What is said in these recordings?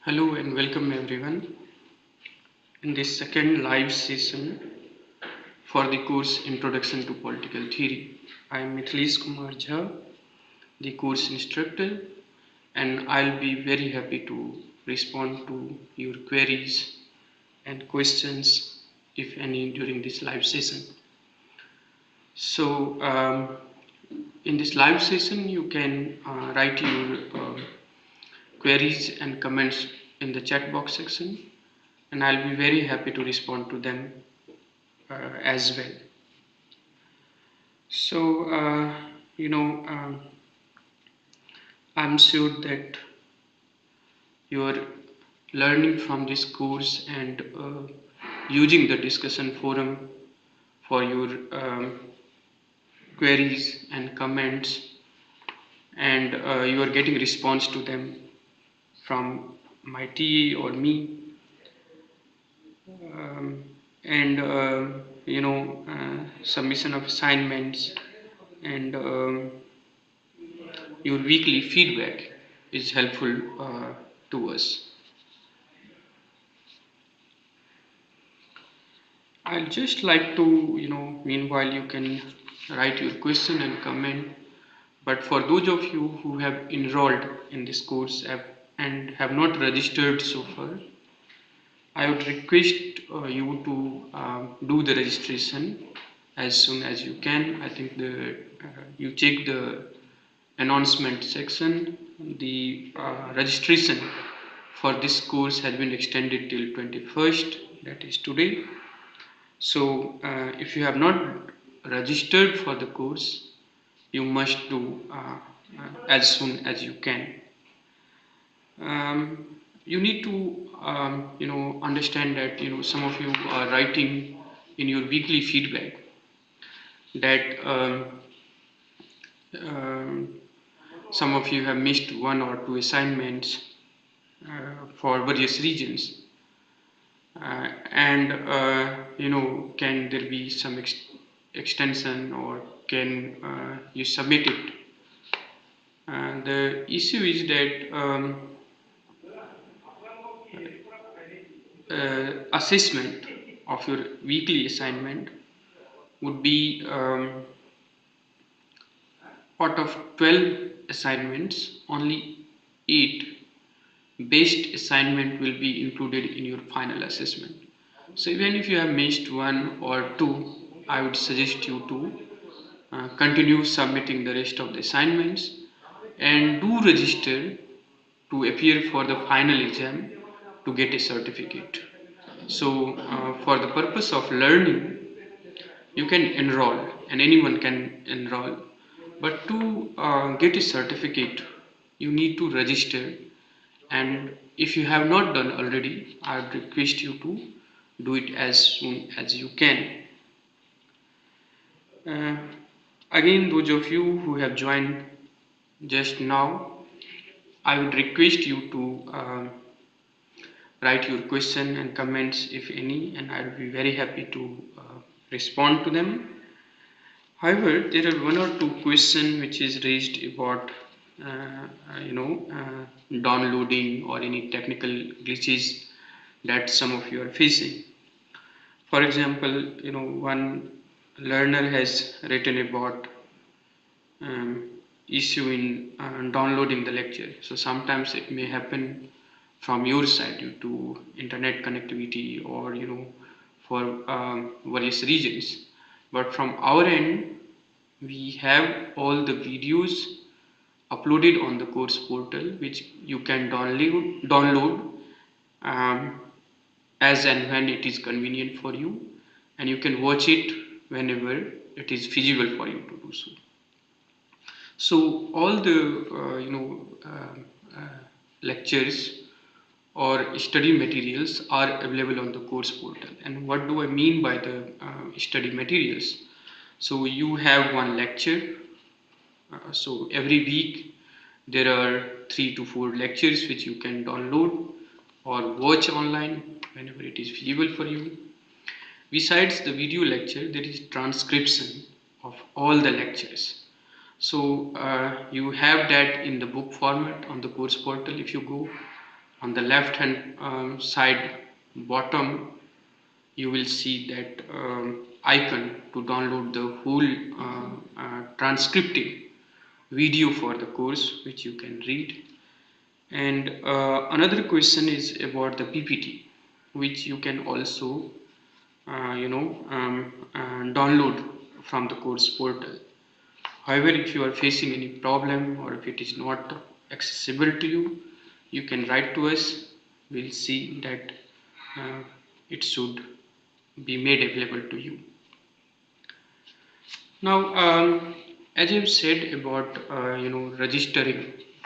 Hello and welcome everyone. In this second live session for the course Introduction to Political Theory, I am Mithilesh Kumar, the course instructor, and I'll be very happy to respond to your queries and questions, if any, during this live session. So, in this live session, you can write your queries and comments in the chat box section, and I'll be very happy to respond to them as well. So, I'm sure that you are learning from this course and using the discussion forum for your queries and comments, and you are getting response to them from my TA or me. Um, and submission of assignments and your weekly feedback is helpful to us. I'll just like to, meanwhile you can write your question and comment. But for those of you who have enrolled in this course and have not registered so far, I would request you to do the registration as soon as you can. I think you check the announcement section. The registration for this course has been extended till 21st, that is today. So if you have not registered for the course, you must do as soon as you can. You need to understand that some of you are writing in your weekly feedback that some of you have missed one or two assignments for various regions, and can there be some extension, or can you submit it? The issue is that assessment of your weekly assignment would be out of 12 assignments, only 8 based assignment will be included in your final assessment. So even if you have missed one or two, I would suggest you to continue submitting the rest of the assignments and do register to appear for the final exam to get a certificate. So for the purpose of learning, you can enroll and anyone can enroll, but to get a certificate you need to register, and if you have not done already, I would request you to do it as soon as you can. uh, Again, those of you who have joined just now, I would request you to write your question and comments if any, and I will be very happy to respond to them. However, there are one or two questions which is raised about downloading or any technical glitches that some of you are facing. For example, one learner has written about issue in downloading the lecture. So sometimes it may happen from your side due to internet connectivity or for various regions. But from our end, we have all the videos uploaded on the course portal, which you can download as and when it is convenient for you, and you can watch it whenever it is feasible for you to do so. So all the lectures or study materials are available on the course portal. And what do I mean by the study materials? So you have one lecture. So every week there are 3 to 4 lectures which you can download or watch online whenever it is feasible for you. Besides the video lecture, there is transcription of all the lectures. So you have that in the book format on the course portal if you go. On the left hand side bottom, you will see that icon to download the whole transcriptive video for the course, which you can read. And another question is about the PPT, which you can also download from the course portal. However, if you are facing any problem or if it is not accessible to you, you can write to us. We'll see that it should be made available to you. Now, as I've said about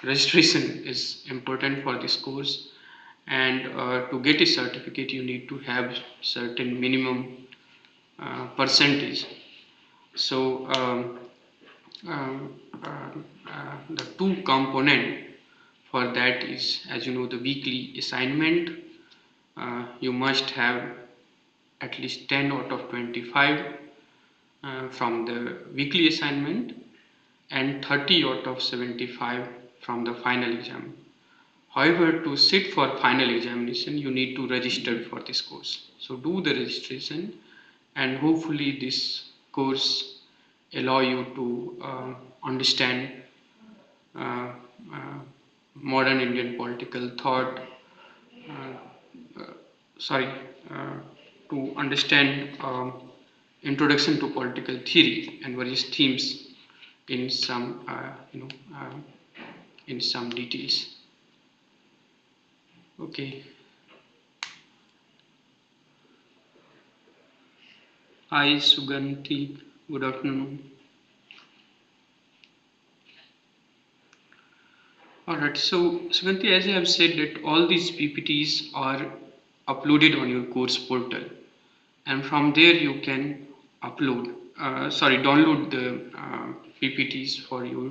registration is important for this course, and to get a certificate, you need to have certain minimum percentage. So the two component for that is, as you know, the weekly assignment. You must have at least 10 out of 25 from the weekly assignment and 30 out of 75 from the final exam. However, to sit for final examination, you need to register for this course. So do the registration, and hopefully this course allow you to understand uh, uh, modern Indian political thought, sorry, uh, to understand introduction to political theory and various themes in some, in some details. Okay. Hi Suganti, good afternoon. Alright, so Suganti, as I have said that all these PPTs are uploaded on your course portal, and from there you can download the PPTs for your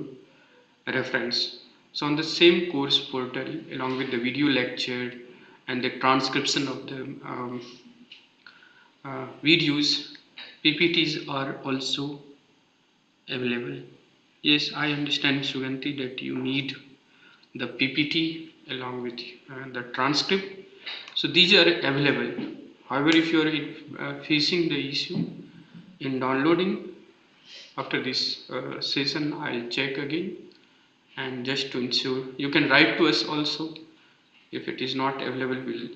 reference. So on the same course portal, along with the video lecture and the transcription of the videos, PPTs are also available. Yes, I understand, Suganti, that you need the PPT along with the transcript. So these are available. However, if you are facing the issue in downloading, after this session, I'll check again, and just to ensure, you can write to us also. If it is not available, we'll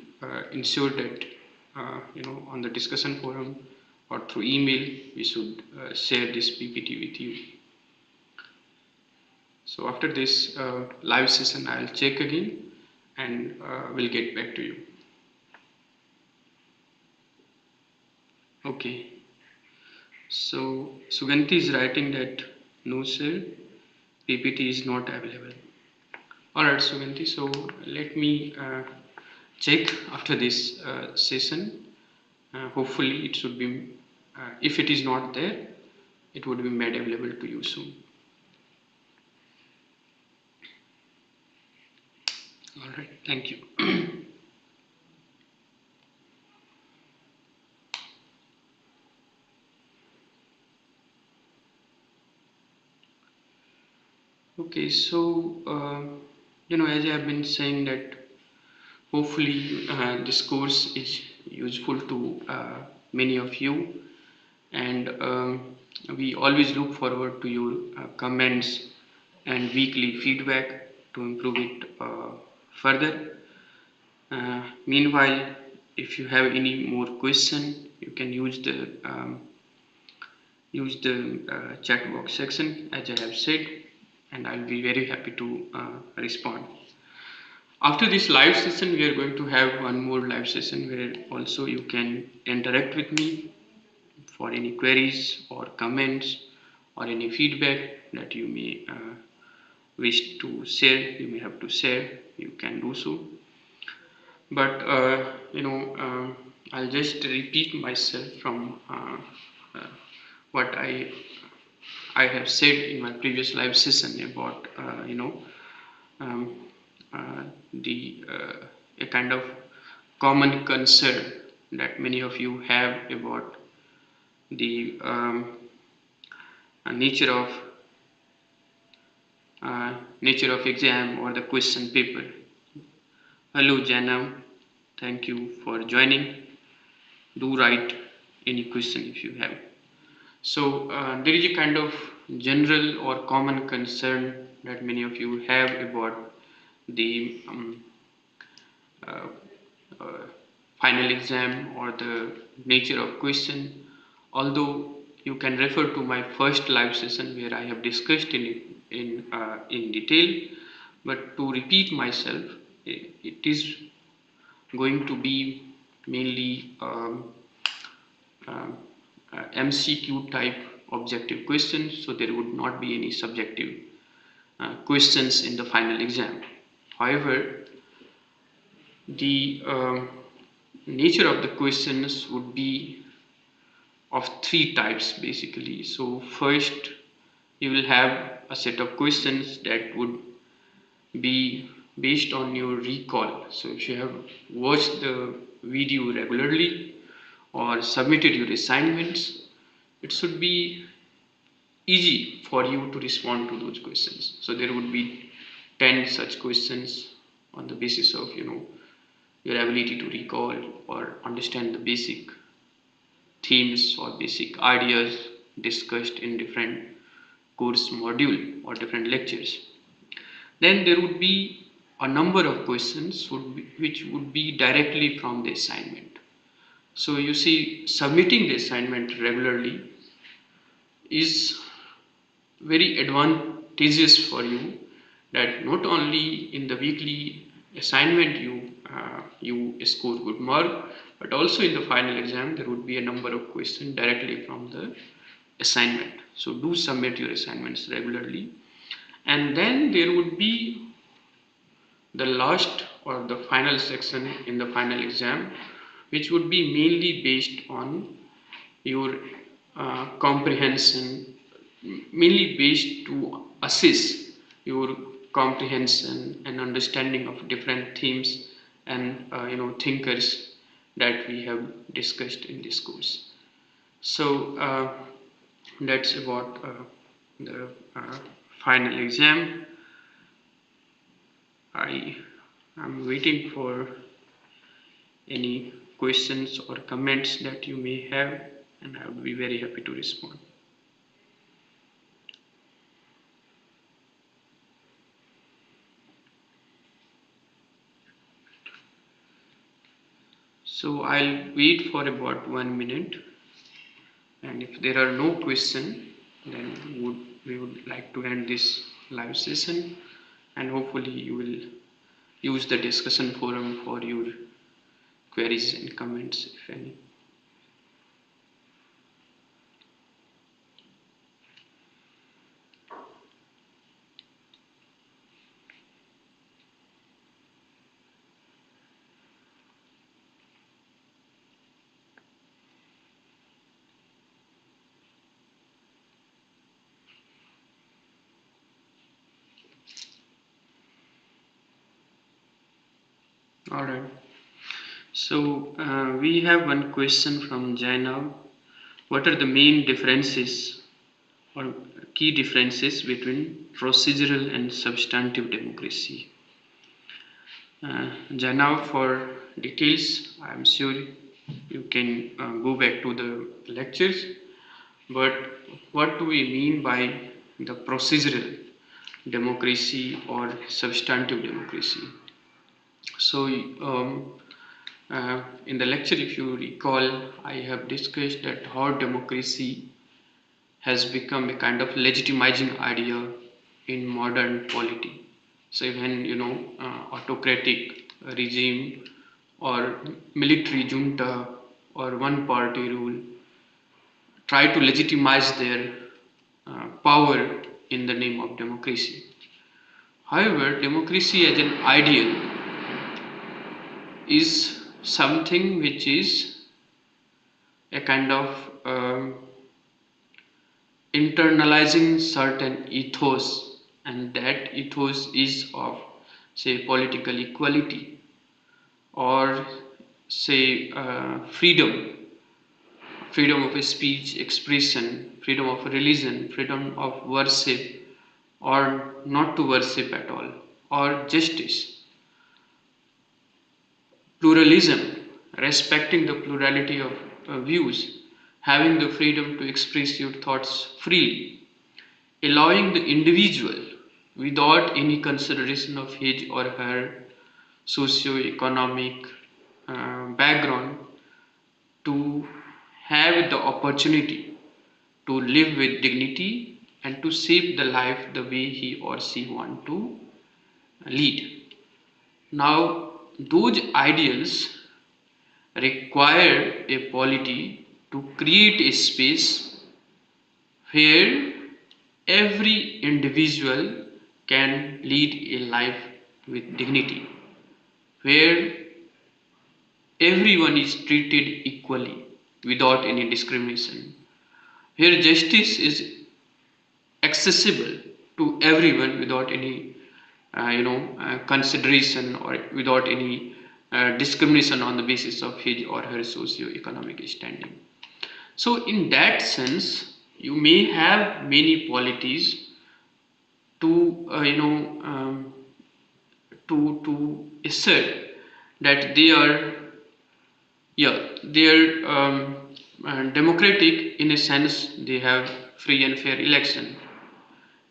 ensure that on the discussion forum or through email, we should share this PPT with you. So after this live session, I'll check again, and we'll get back to you. Okay. So Suganti is writing that no sir, PPT is not available. Alright Suganti, so let me check after this session. Hopefully it should be, if it is not there, it would be made available to you soon. Alright, thank you. Okay, so as I have been saying that hopefully this course is useful to many of you, and we always look forward to your comments and weekly feedback to improve it further. Meanwhile, if you have any more question, you can use the chat box section, as I have said, and I'll be very happy to respond. After this live session, we are going to have one more live session where also you can interact with me for any queries or comments or any feedback that you may wish to share. You may have to share, you can do so. But I'll just repeat myself from what I have said in my previous live session about um, the a kind of common concern that many of you have about the nature of nature of exam or the question paper. Hello Jana, thank you for joining. Do write any question if you have. So there is a kind of general or common concern that many of you have about the uh, uh, final exam or the nature of question. Although you can refer to my first live session where I have discussed in detail, but to repeat myself, it is going to be mainly um, MCQ type objective questions, so there would not be any subjective questions in the final exam. However, the nature of the questions would be of three types basically. So first, you will have a set of questions that would be based on your recall. So if you have watched the video regularly or submitted your assignments, it should be easy for you to respond to those questions. So there would be 10 such questions on the basis of your ability to recall or understand the basic themes or basic ideas discussed in different course module or different lectures. Then there would be a number of questions which would be directly from the assignment. So you see, submitting the assignment regularly is very advantageous for you, that not only in the weekly assignment you score good mark, but also in the final exam there would be a number of questions directly from the assignment. So do submit your assignments regularly. And then there would be the last or the final section in the final exam, which would be mainly based on your comprehension, mainly based to assess your comprehension and understanding of different themes and thinkers that we have discussed in this course. So that's about the final exam. I am waiting for any questions or comments that you may have, and I would be very happy to respond. So I'll wait for about 1 minute, and if there are no questions, then we would like to end this live session, and hopefully you will use the discussion forum for your queries and comments if any. All right. So we have one question from Jainab. What are the main differences or key differences between procedural and substantive democracy? Jana, for details, I'm sure you can go back to the lectures. But what do we mean by the procedural democracy or substantive democracy? So, in the lecture, if you recall, I have discussed that how democracy has become a kind of legitimizing idea in modern polity. So when autocratic regime or military junta or one party rule try to legitimize their power in the name of democracy. However, democracy as an ideal is something which is a kind of internalizing certain ethos, and that ethos is of, say, political equality or, say, freedom of speech, expression, freedom of religion, freedom of worship, or not to worship at all, or justice. pluralism, respecting the plurality of views, having the freedom to express your thoughts freely, allowing the individual without any consideration of his or her socio-economic background to have the opportunity to live with dignity and to shape the life the way he or she want to lead. Now, those ideals require a polity to create a space where every individual can lead a life with dignity, where everyone is treated equally without any discrimination, where justice is accessible to everyone without any consideration or without any discrimination on the basis of his or her socio-economic standing. So in that sense, you may have many polities to to assert that they are, yeah, they are democratic in a sense. They have free and fair election.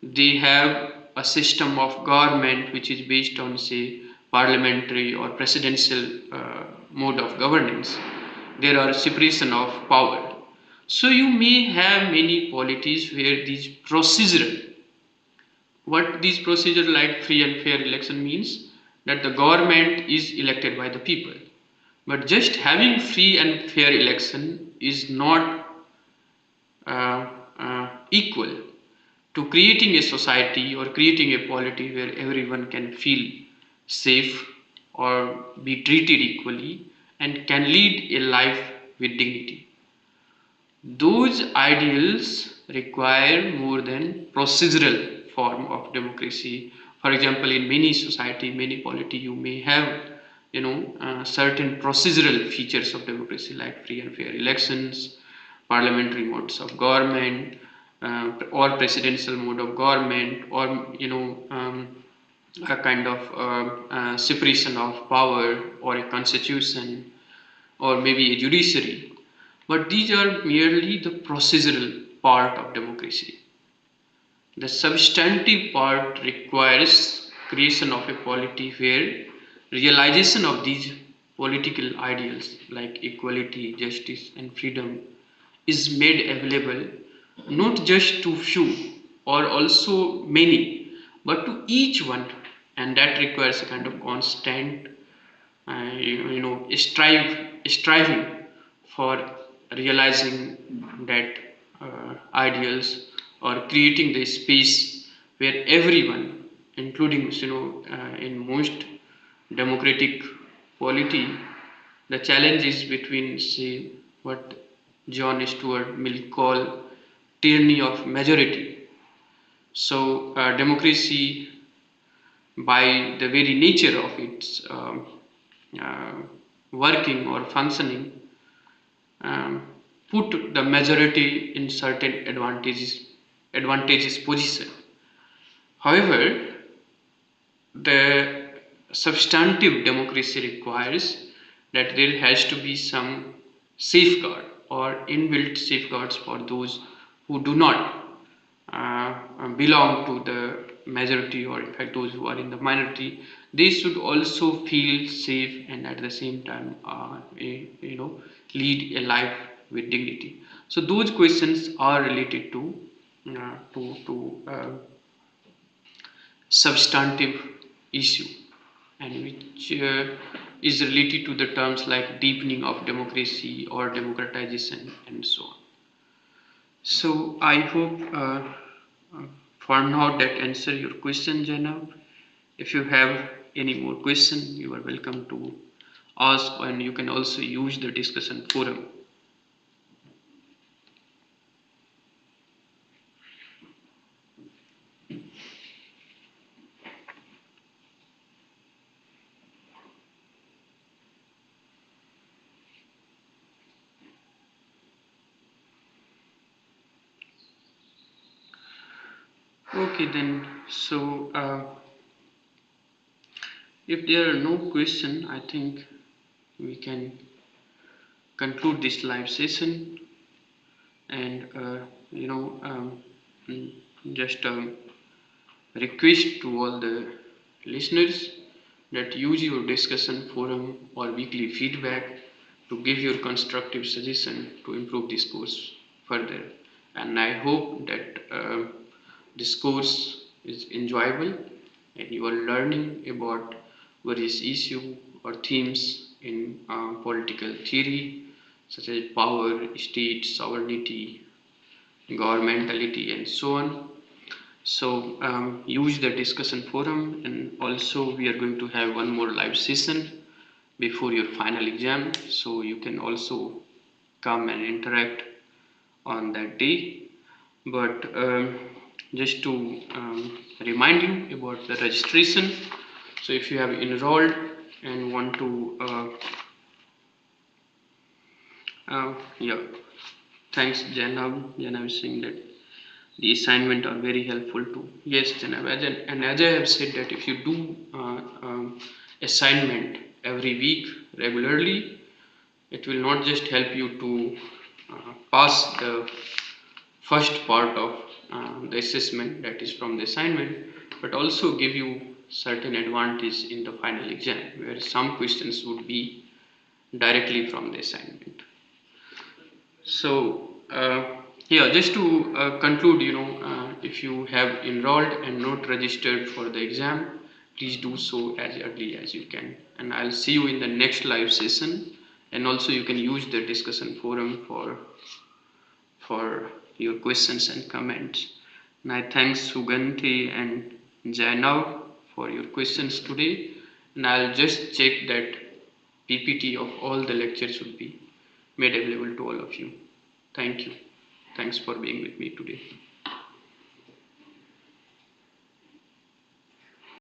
They have a system of government which is based on, say, parliamentary or presidential mode of governance. There are separation of power. So you may have many polities where these procedural, what these procedure like free and fair election means, that the government is elected by the people. But just having free and fair election is not equal to creating a society or creating a polity where everyone can feel safe or be treated equally and can lead a life with dignity. Those ideals require more than procedural form of democracy. For example, in many society, many polity, you may have certain procedural features of democracy like free and fair elections, parliamentary modes of government, or presidential mode of government, or a kind of separation of power, or a constitution, or maybe a judiciary. But these are merely the procedural part of democracy. The substantive part requires creation of a polity where realization of these political ideals like equality, justice, and freedom is made available not just to few or also many, but to each one, and that requires a kind of constant striving for realizing that ideals, or creating the space where everyone, including in most democratic polity, the challenge is between, say, what John Stuart Mill call tyranny of majority. So democracy, by the very nature of its uh, working or functioning, um, put the majority in certain advantageous position. However, the substantive democracy requires that there has to be some safeguard or inbuilt safeguards for those who do not belong to the majority, or in fact those who are in the minority. They should also feel safe and at the same time lead a life with dignity. So those questions are related to substantive issue, and which is related to the terms like deepening of democracy or democratization and so on. So I hope for now that answer your question, Janab. If you have any more question, you are welcome to ask, and you can also use the discussion forum. Okay then, so if there are no question, I think we can conclude this live session. And mm, just request to all the listeners that use your discussion forum or weekly feedback to give your constructive suggestion to improve this course further. And I hope that this course is enjoyable and you are learning about various issues or themes in political theory such as power, state, sovereignty, governmentality, and so on. So use the discussion forum, and also we are going to have one more live session before your final exam, so you can also come and interact on that day. But just to remind you about the registration, so if you have enrolled and want to yeah, thanks Janab. Janab is saying that the assignment are very helpful too. Yes, Janab, and as I have said that if you do assignment every week regularly, it will not just help you to pass the first part of the assessment, that is from the assignment, but also give you certain advantage in the final exam where some questions would be directly from the assignment. So yeah, just to conclude, if you have enrolled and not registered for the exam, please do so as early as you can. And I'll see you in the next live session. And also you can use the discussion forum for your questions and comments. And I thank Sugandhi and Jainav for your questions today. And I'll just check that PPT of all the lectures will be made available to all of you. Thank you. Thanks for being with me today.